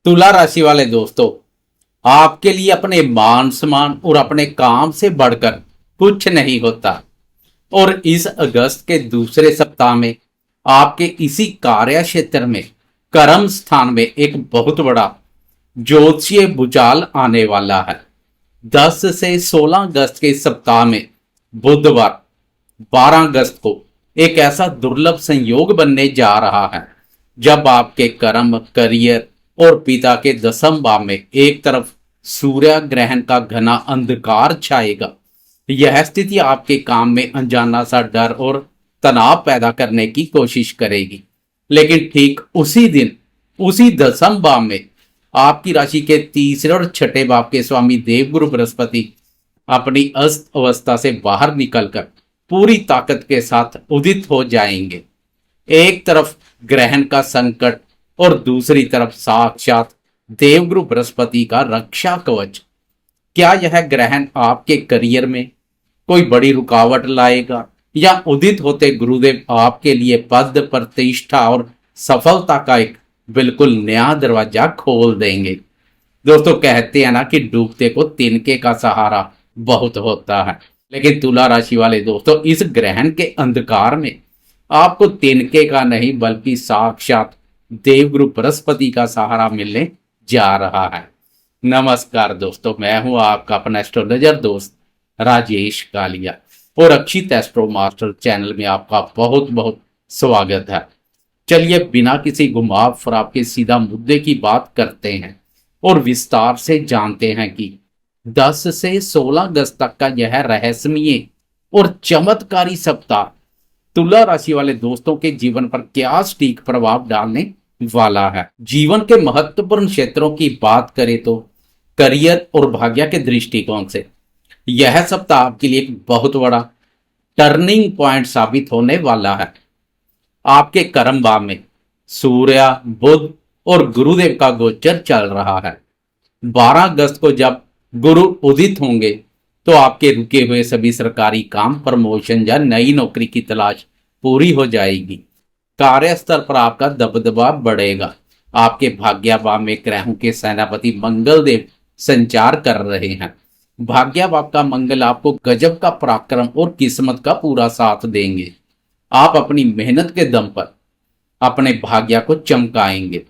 तुला राशि वाले दोस्तों, आपके लिए अपने मान सम्मान और अपने काम से बढ़कर कुछ नहीं होता। और इस अगस्त के दूसरे सप्ताह में आपके इसी कार्य क्षेत्र में कर्म स्थान में एक बहुत बड़ा ज्योतिषीय भूचाल आने वाला है। 10 से 16 अगस्त के इस सप्ताह में बुधवार 12 अगस्त को एक ऐसा दुर्लभ संयोग बनने जा रहा है जब आपके कर्म, करियर और पिता के दसम भाव में एक तरफ सूर्य ग्रहण का घना अंधकार छाएगा। यह स्थिति आपके काम में अनजाना सा डर और तनाव पैदा करने की कोशिश करेगी, लेकिन ठीक उसी दिन उसी दसम भाव में आपकी राशि के तीसरे और छठे भाव के स्वामी देवगुरु बृहस्पति अपनी अस्त अवस्था से बाहर निकलकर पूरी ताकत के साथ उदित हो जाएंगे। एक तरफ ग्रहण का संकट और दूसरी तरफ साक्षात देवगुरु बृहस्पति का रक्षा कवच। क्या यह ग्रहण आपके करियर में कोई बड़ी रुकावट लाएगा या उदित होते गुरुदेव आपके लिए पद, प्रतिष्ठा और सफलता का एक बिल्कुल नया दरवाजा खोल देंगे? दोस्तों, कहते हैं ना कि डूबते को तिनके का सहारा बहुत होता है, लेकिन तुला राशि वाले दोस्तों, इस ग्रहण के अंधकार में आपको तिनके का नहीं बल्कि साक्षात देवगुरु बृहस्पति का सहारा मिलने जा रहा है। नमस्कार दोस्तों, मैं हूं आपका अपना एस्ट्रोलॉजर दोस्त राजेश कालिया और अक्षित एस्ट्रो मास्टर चैनल में आपका बहुत बहुत स्वागत है। चलिए बिना किसी घुमाव फराव के सीधा मुद्दे की बात करते हैं और विस्तार से जानते हैं कि 10 से 16 अगस्त तक का यह रहस्यमय और चमत्कारी सप्ताह तुला राशि वाले दोस्तों के जीवन पर क्या सटीक प्रभाव डालने वाला है। जीवन के महत्वपूर्ण क्षेत्रों की बात करें तो करियर और भाग्य के दृष्टिकोण से यह सप्ताह आपके लिए एक बहुत बड़ा टर्निंग पॉइंट साबित होने वाला है। आपके कर्म भाव में सूर्य, बुध और गुरुदेव का गोचर चल रहा है। 12 अगस्त को जब गुरु उदित होंगे तो आपके रुके हुए सभी सरकारी काम, प्रमोशन या नई नौकरी की तलाश पूरी हो जाएगी। कार्यस्थल पर आपका दबदबा बढ़ेगा। आपके भाग्य भाव में ग्रहों के सेनापति मंगल देव संचार कर रहे हैं। भाग्य भाव का मंगल आपको गजब का पराक्रम और किस्मत का पूरा साथ देंगे। आप अपनी मेहनत के दम पर अपने भाग्य को चमकाएंगे।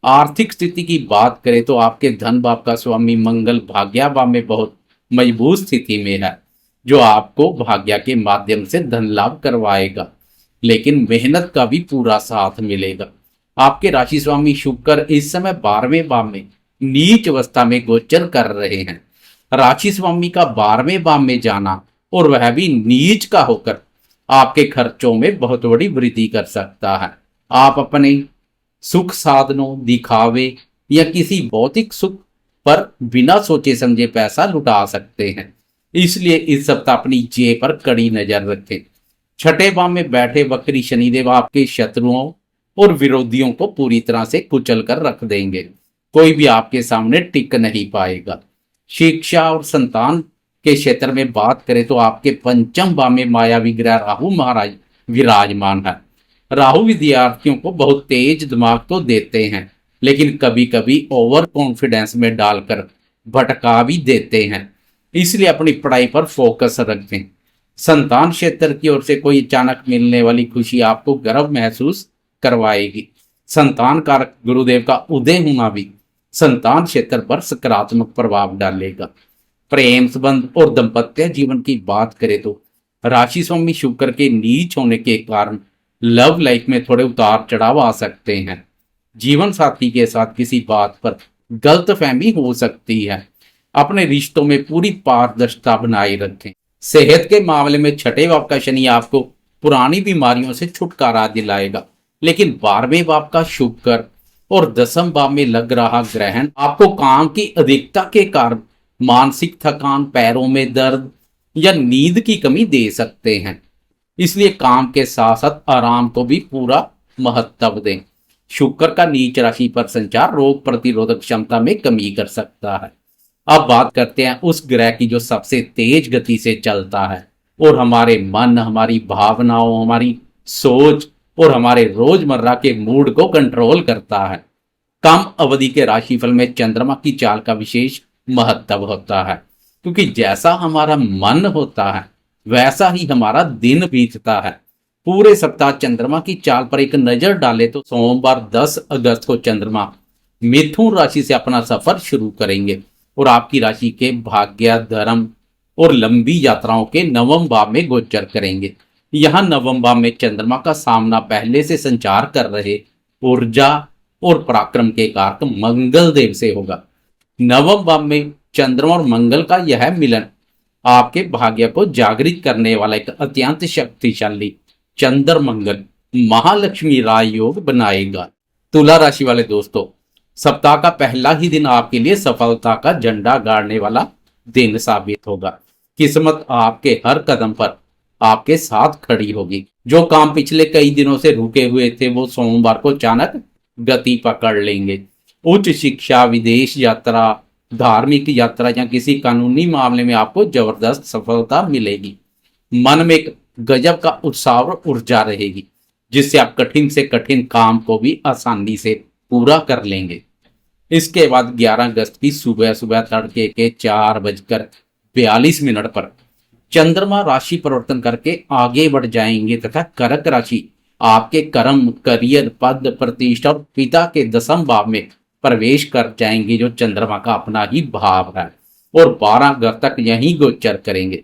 आर्थिक स्थिति की बात करें तो आपके धन भाव का स्वामी मंगल भाग्य भाव में बहुत मजबूत स्थिति में है, जो आपको भाग्य के माध्यम से धन लाभ करवाएगा, लेकिन मेहनत का भी पूरा साथ मिलेगा। आपके राशि स्वामी शुक्र इस समय 12वें भाव में नीच अवस्था में गोचर कर रहे हैं। राशि स्वामी का 12वें भाव में जाना और वह भी नीच का होकर आपके खर्चों में बहुत बड़ी वृद्धि कर सकता है। आप अपने सुख साधनों, दिखावे या किसी भौतिक सुख पर बिना सोचे समझे पैसा लुटा सकते हैं, इसलिए इस सप्ताह अपनी जेब पर कड़ी नजर रखें। छठे भाव में बैठे वक्री शनिदेव आपके शत्रुओं और विरोधियों को पूरी तरह से कुचल कर रख देंगे। कोई भी आपके सामने टिक नहीं पाएगा। शिक्षा और संतान के क्षेत्र में बात करें तो आपके पंचम भाव में मायावी ग्रह राहु महाराज विराजमान है। राहु विद्यार्थियों को बहुत तेज दिमाग तो देते हैं, लेकिन कभी कभी ओवर कॉन्फिडेंस में डालकर भटका भी देते हैं, इसलिए अपनी पढ़ाई पर फोकस रखें। संतान क्षेत्र की ओर से कोई अचानक मिलने वाली खुशी आपको गर्व महसूस करवाएगी। संतान कारक गुरुदेव का उदय होना भी संतान क्षेत्र पर सकारात्मक प्रभाव डालेगा। प्रेम संबंध और दाम्पत्य जीवन की बात करें तो राशि स्वामी शुक्र के नीच होने के कारण लव लाइफ में थोड़े उतार चढ़ाव आ सकते हैं। जीवन साथी के साथ किसी बात पर गलतफहमी हो सकती है। अपने रिश्तों में पूरी पारदर्शिता बनाए रखें। सेहत के मामले में छठे भाव का शनि आपको पुरानी बीमारियों से छुटकारा दिलाएगा, लेकिन 12वें भाव का शुक्र और दसम भाव में लग रहा ग्रहण आपको काम की अधिकता के कारण मानसिक थकान, पैरों में दर्द या नींद की कमी दे सकते हैं। इसलिए काम के साथ साथ आराम को भी पूरा महत्व दें। शुक्र का नीच राशि पर संचार रोग प्रतिरोधक क्षमता में कमी कर सकता है। अब बात करते हैं उस ग्रह की जो सबसे तेज गति से चलता है और हमारे मन, हमारी भावनाओं, हमारी सोच और हमारे रोजमर्रा के मूड को कंट्रोल करता है। कम अवधि के राशिफल में चंद्रमा की चाल का विशेष महत्व होता है, क्योंकि जैसा हमारा मन होता है वैसा ही हमारा दिन बीतता है। पूरे सप्ताह चंद्रमा की चाल पर एक नजर डालें तो सोमवार 10 अगस्त को चंद्रमा मिथुन राशि से अपना सफर शुरू करेंगे और आपकी राशि के भाग्य, धर्म और लंबी यात्राओं के नवम भाव में गोचर करेंगे। यहाँ नवम भाव में चंद्रमा का सामना पहले से संचार कर रहे ऊर्जा और पराक्रम के कारक मंगल देव से होगा। नवम भाव में चंद्रमा और मंगल का यह मिलन आपके भाग्य को जागृत करने वाला एक अत्यंत शक्तिशाली चंद्र मंगल महालक्ष्मी राय योग बनाएगा। तुला राशि वाले दोस्तों, सप्ताह का पहला ही दिन आपके लिए सफलता का झंडा गाड़ने वाला दिन साबित होगा। किस्मत आपके हर कदम पर आपके साथ खड़ी होगी। जो काम पिछले कई दिनों से रुके हुए थे वो सोमवार को अचानक गति पकड़ लेंगे। उच्च शिक्षा, विदेश यात्रा, धार्मिक यात्रा या किसी कानूनी मामले में आपको जबरदस्त सफलता मिलेगी। मन में एक गजब का उत्साह और ऊर्जा रहेगी, जिससे आप कठिन से कठिन काम को भी आसानी से पूरा कर लेंगे। इसके बाद 11 अगस्त की सुबह सुबह तड़के के 4:42 पर चंद्रमा राशि परिवर्तन करके आगे बढ़ जाएंगे तथा कर्क राशि आपके कर्म, करियर, पद, प्रतिष्ठा और पिता के 10वें भाव में प्रवेश कर जाएंगे, जो चंद्रमा का अपना ही भाव है, और 12 अगस्त तक यहीं गोचर करेंगे।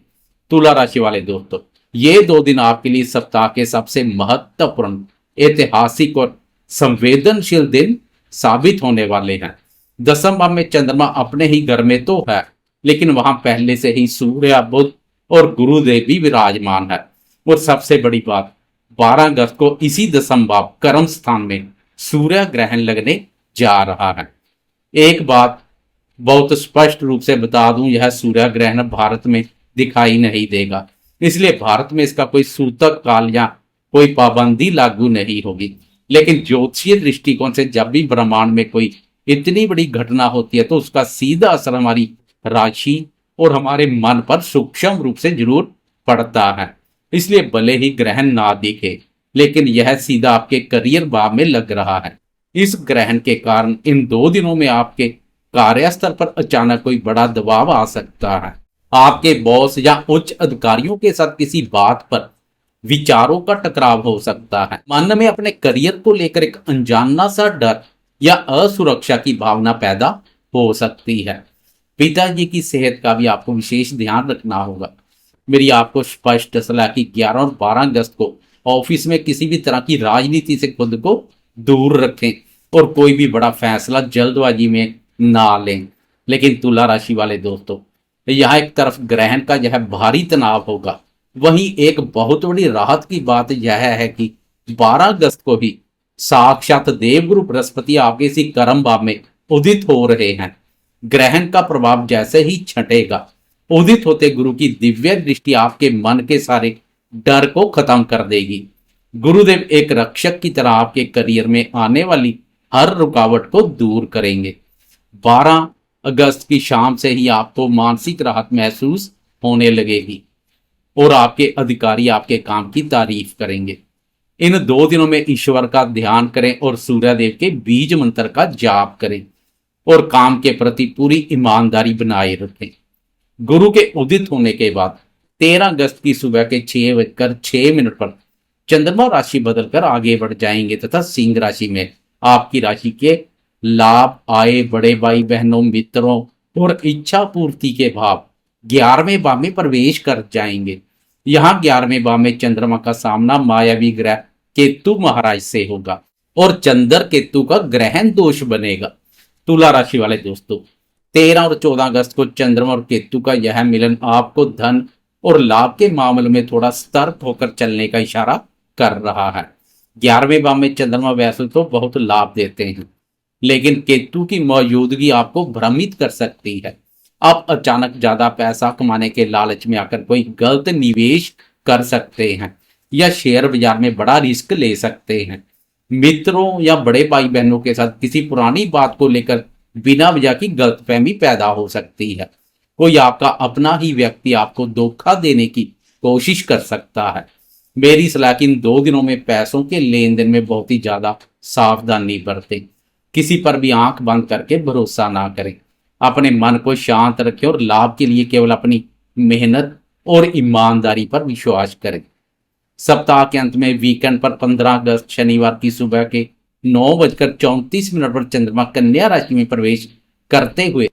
तुला राशि वाले दोस्तों, ये 2 दिन आपके लिए सप्ताह के सबसे महत्वपूर्ण, ऐतिहासिक और संवेदनशील दिन साबित होने वाले हैं। 10वें भाव में चंद्रमा अपने ही घर में तो है, लेकिन वहां पहले से ही सूर्य, बुध और गुरुदेव भी विराजमान है। और सबसे बड़ी बात, 12 अगस्त को इसी 10वें भाव कर्म स्थान में सूर्य ग्रहण लगने जा रहा है। एक बात बहुत स्पष्ट रूप से बता दूं, यह सूर्य ग्रहण भारत में दिखाई नहीं देगा, इसलिए भारत में इसका कोई सूतक काल या कोई पाबंदी लागू नहीं होगी। लेकिन ज्योतिषीय दृष्टिकोण से जब भी ब्रह्मांड में कोई इतनी बड़ी घटना होती है तो उसका सीधा असर हमारी राशि और हमारे मन पर सूक्ष्म रूप से जरूर पड़ता है। इसलिए भले ही ग्रहण ना दिखे, लेकिन यह सीधा आपके करियर भाव में लग रहा है। इस ग्रहण के कारण इन 2 दिनों में आपके कार्यस्थल पर अचानक कोई बड़ा दबाव आ सकता है। आपके बॉस या उच्च अधिकारियों के साथ किसी बात पर विचारों का टकराव हो सकता है। मन में अपने करियर को लेकर एक अनजाना सा डर या असुरक्षा की भावना पैदा हो सकती है। पिताजी की सेहत का भी आपको विशेष ध्यान रखना होगा। मेरी आपको स्पष्ट सलाह कि 11 और 12 अगस्त को ऑफिस में किसी भी तरह की राजनीति से खुद को दूर रखें और कोई भी बड़ा फैसला जल्दबाजी में ना लें। लेकिन तुला राशि वाले दोस्तों, यह एक तरफ ग्रहण का यह भारी तनाव होगा, वहीं एक बहुत बड़ी राहत की बात यह है कि 12 अगस्त को ही साक्षात देवगुरु बृहस्पति आपके इसी कर्म भाव में उदित हो रहे हैं। ग्रहण का प्रभाव जैसे ही छटेगा, उदित होते गुरु की दिव्य दृष्टि आपके मन के सारे डर को खत्म कर देगी। गुरुदेव एक रक्षक की तरह आपके करियर में आने वाली हर रुकावट को दूर करेंगे। 12 अगस्त की शाम से ही आपको मानसिक राहत महसूस होने लगेगी और आपके अधिकारी आपके काम की तारीफ करेंगे। इन 2 दिनों में ईश्वर का ध्यान करें और सूर्यदेव के बीज मंत्र का जाप करें और काम के प्रति पूरी ईमानदारी बनाए रखें। गुरु के उदित होने के बाद 13 अगस्त की सुबह के 6:06 पर चंद्रमा राशि बदलकर आगे बढ़ जाएंगे तथा सिंह राशि में आपकी राशि के लाभ, आय, बड़े भाई बहनों, मित्रों और इच्छा पूर्ति के भाव 11वें भाव में प्रवेश कर जाएंगे। यहाँ 11वें भाव में चंद्रमा का सामना मायावी ग्रह केतु महाराज से होगा और चंद्र केतु का ग्रहण दोष बनेगा। तुला राशि वाले दोस्तों, 13 और 14 अगस्त को चंद्रमा और केतु का यह मिलन आपको धन और लाभ के मामले में थोड़ा सतर्क होकर चलने का इशारा कर रहा है। 11वें भाव में चंद्रमा वैसे तो बहुत लाभ देते हैं, लेकिन केतु की मौजूदगी आपको भ्रमित कर सकती है। आप अचानक ज्यादा पैसा कमाने के लालच में आकर कोई गलत निवेश कर सकते हैं या शेयर बाजार में बड़ा रिस्क ले सकते हैं। मित्रों या बड़े भाई बहनों के साथ किसी पुरानी बात को लेकर बिना वजह की गलतफहमी पैदा हो सकती है। कोई आपका अपना ही व्यक्ति आपको धोखा देने की कोशिश कर सकता है। मेरी सलाह कि इन 2 दिनों में पैसों के लेन देन में बहुत ही ज्यादा सावधानी बरतें। किसी पर भी आंख बंद करके भरोसा ना करें। अपने मन को शांत रखें और लाभ के लिए केवल अपनी मेहनत और ईमानदारी पर विश्वास करें। सप्ताह के अंत में वीकेंड पर 15 अगस्त शनिवार की सुबह के 9:34 पर चंद्रमा कन्या राशि में प्रवेश करते हुए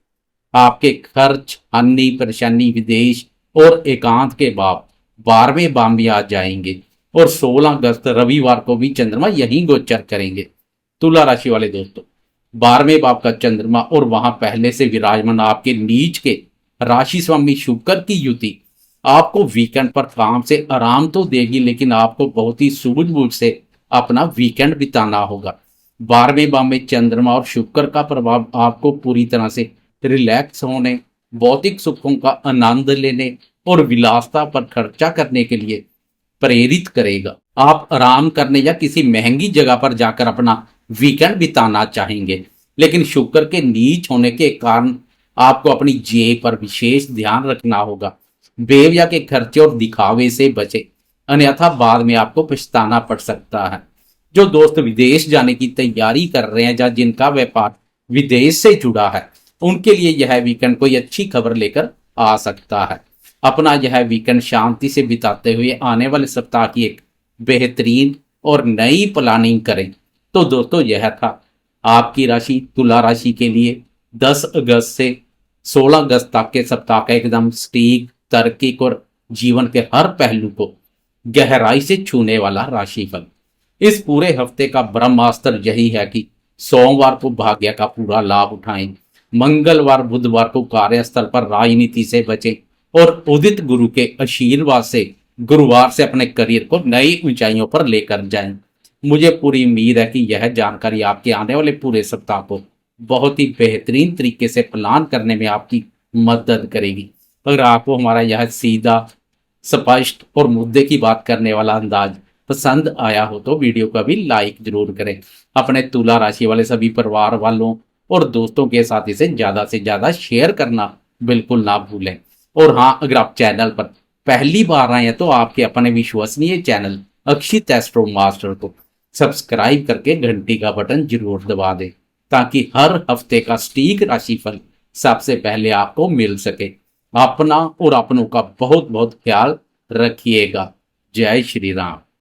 आपके खर्च, हानि, परेशानी, विदेश और एकांत के भाव 12वें भाव में आ जाएंगे और 16 अगस्त रविवार को भी चंद्रमा यहीं गोचर करेंगे। तुला राशि वाले दोस्तों, 12वें भाव का चंद्रमा और वहां पहले से विराजमान आपके नीच के राशि स्वामी शुक्र की युति आपको वीकेंड पर काम से आराम तो देगी, लेकिन आपको बहुत ही सूझबूझ से अपना वीकेंड बिताना होगा। 12वें भाव में चंद्रमा और शुक्र का प्रभाव आपको पूरी तरह से रिलैक्स होने, भौतिक सुखों का आनंद लेने और विलासता पर खर्चा करने के लिए प्रेरित करेगा। आप आराम करने या किसी महंगी जगह पर जाकर अपना वीकेंड बिताना चाहेंगे, लेकिन शुक्र के नीच होने के कारण आपको अपनी जेब पर विशेष ध्यान रखना होगा। बेवजह के खर्चे और दिखावे से बचे, अन्यथा बाद में आपको पछताना पड़ सकता है। जो दोस्त विदेश जाने की तैयारी कर रहे हैं या जिनका व्यापार विदेश से जुड़ा है, उनके लिए यह वीकेंड कोई अच्छी खबर लेकर आ सकता है। अपना यह वीकेंड शांति से बिताते हुए आने वाले सप्ताह की एक बेहतरीन और नई प्लानिंग करें। तो दोस्तों, यह था आपकी राशि तुला राशि के लिए 10 अगस्त से 16 अगस्त तक के सप्ताह का एकदम सटीक, तार्किक और जीवन के हर पहलू को गहराई से छूने वाला राशिफल। इस पूरे हफ्ते का ब्रह्मास्त्र यही है कि सोमवार को भाग्य का पूरा लाभ उठाएं, मंगलवार बुधवार को कार्यस्थल पर राजनीति से बचें और उदित गुरु के आशीर्वाद से गुरुवार से अपने करियर को नई ऊंचाइयों पर लेकर जाएं। मुझे पूरी उम्मीद है कि यह जानकारी आपके आने वाले पूरे सप्ताह को बहुत ही बेहतरीन तरीके से प्लान करने में आपकी मदद करेगी। अगर आपको हमारा यह सीधा, स्पष्ट और मुद्दे की बात करने वाला अंदाज पसंद आया हो तो वीडियो को भी लाइक जरूर करें। अपने तुला राशि वाले सभी परिवार वालों और दोस्तों के साथ इसे से ज्यादा शेयर करना बिल्कुल ना भूलें। और हाँ, अगर आप चैनल पर पहली बार आए हैं तो आपके अपने विश्वसनीय चैनल अक्षित एस्ट्रो मास्टर को सब्सक्राइब करके घंटी का बटन जरूर दबा दें, ताकि हर हफ्ते का सटीक राशिफल सबसे पहले आपको मिल सके। अपना और अपनों का बहुत बहुत ख्याल रखिएगा। जय श्री राम।